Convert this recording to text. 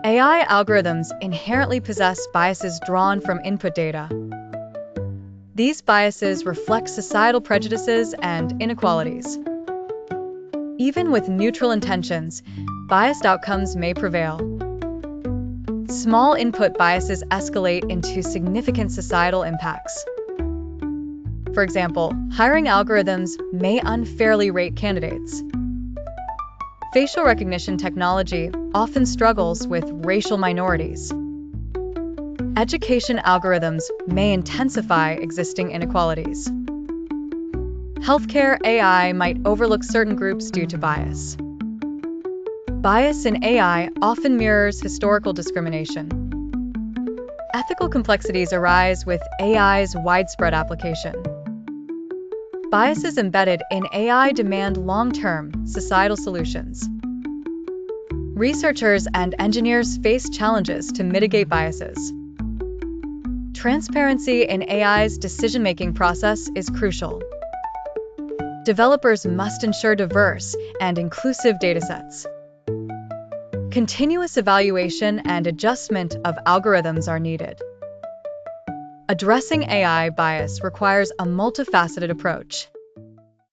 AI algorithms inherently possess biases drawn from input data. These biases reflect societal prejudices and inequalities. Even with neutral intentions, biased outcomes may prevail. Small input biases escalate into significant societal impacts. For example, hiring algorithms may unfairly rate candidates. Facial recognition technology often struggles with racial minorities. Education algorithms may intensify existing inequalities. Healthcare AI might overlook certain groups due to bias. Bias in AI often mirrors historical discrimination. Ethical complexities arise with AI's widespread application. Biases embedded in AI demand long-term societal solutions. Researchers and engineers face challenges to mitigate biases. Transparency in AI's decision-making process is crucial. Developers must ensure diverse and inclusive datasets. Continuous evaluation and adjustment of algorithms are needed. Addressing AI bias requires a multifaceted approach.